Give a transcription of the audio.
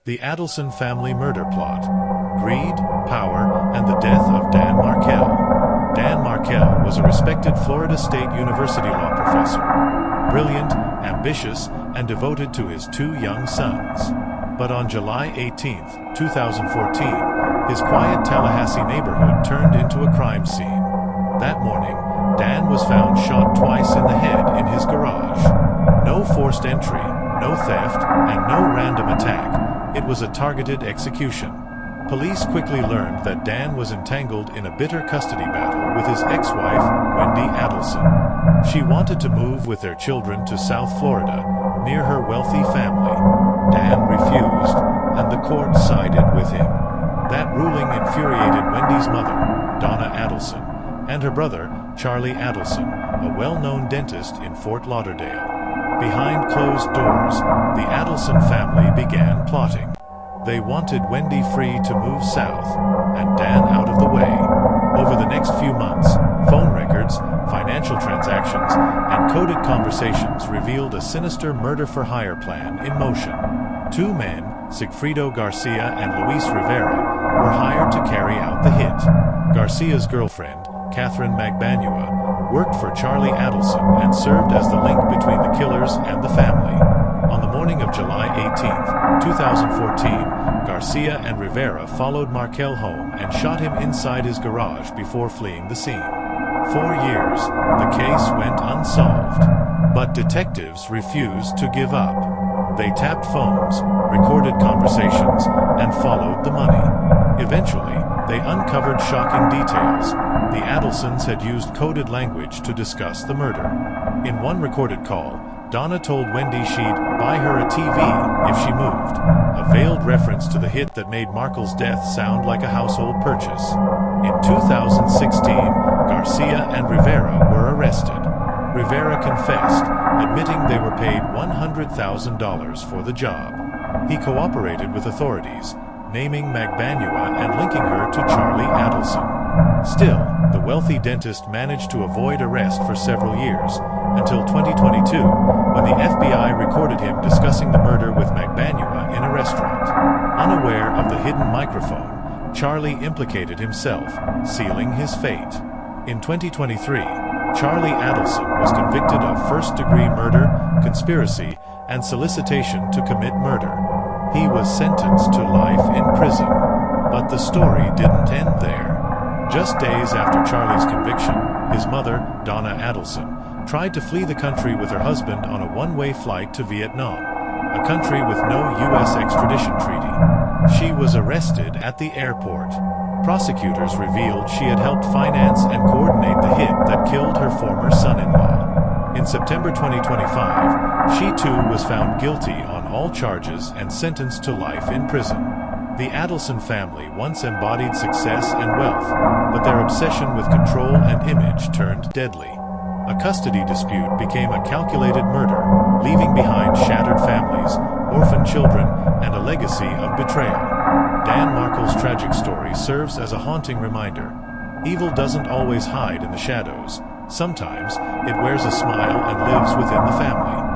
The Adelson family murder plot. Greed, power, and the death of Dan Markel. Dan Markel was a respected Florida State University law professor. Brilliant, ambitious, and devoted to his two young sons. But on July 18, 2014, his quiet Tallahassee neighborhood turned into a crime scene. That morning, Dan was found shot twice in the head in his garage. No forced entry, no theft, and no random attack. It was a targeted execution. Police quickly learned that Dan was entangled in a bitter custody battle with his ex-wife, Wendy Adelson. She wanted to move with their children to South Florida, near her wealthy family. Dan refused, and the court sided with him. That ruling infuriated Wendy's mother, Donna Adelson, and her brother, Charlie Adelson, a well-known dentist in Fort Lauderdale. Behind closed doors, the Adelson family began plotting. They wanted Wendy free to move south, and Dan out of the way. Over the next few months, phone records, financial transactions, and coded conversations revealed a sinister murder-for-hire plan in motion. Two men, Sigfredo Garcia and Luis Rivera, were hired to carry out the hit. Garcia's girlfriend, Catherine Magbanua, worked for Charlie Adelson and served as the link between the killers and the family. On the morning of July 18, 2014, Garcia and Rivera followed Markel home and shot him inside his garage before fleeing the scene. 4 years, the case went unsolved. But detectives refused to give up. They tapped phones, recorded conversations, and followed the money. Eventually, they uncovered shocking details. The Adelsons had used coded language to discuss the murder. In one recorded call, Donna told Wendy she'd buy her a TV if she moved, a veiled reference to the hit that made Markel's death sound like a household purchase. In 2016, Garcia and Rivera were arrested. Rivera confessed, admitting they were paid $100,000 for the job. He cooperated with authorities, naming Magbanua and linking her to Charlie Adelson. Still, the wealthy dentist managed to avoid arrest for several years, until 2022, when the FBI recorded him discussing the murder with Magbanua in a restaurant. Unaware of the hidden microphone, Charlie implicated himself, sealing his fate. In 2023, Charlie Adelson was convicted of first-degree murder, conspiracy, and solicitation to commit murder. He was sentenced to life in prison. But the story didn't end there. Just days after Charlie's conviction, his mother, Donna Adelson, tried to flee the country with her husband on a one-way flight to Vietnam, a country with no U.S. extradition treaty. She was arrested at the airport. Prosecutors revealed she had helped finance and coordinate the hit that killed her former son-in-law. In September 2025, she too was found guilty on all charges and sentenced to life in prison. The Adelson family once embodied success and wealth, but their obsession with control and image turned deadly. A custody dispute became a calculated murder, leaving behind shattered families, orphaned children, and a legacy of betrayal. Dan Markel's tragic story serves as a haunting reminder. Evil doesn't always hide in the shadows. Sometimes, it wears a smile and lives within the family.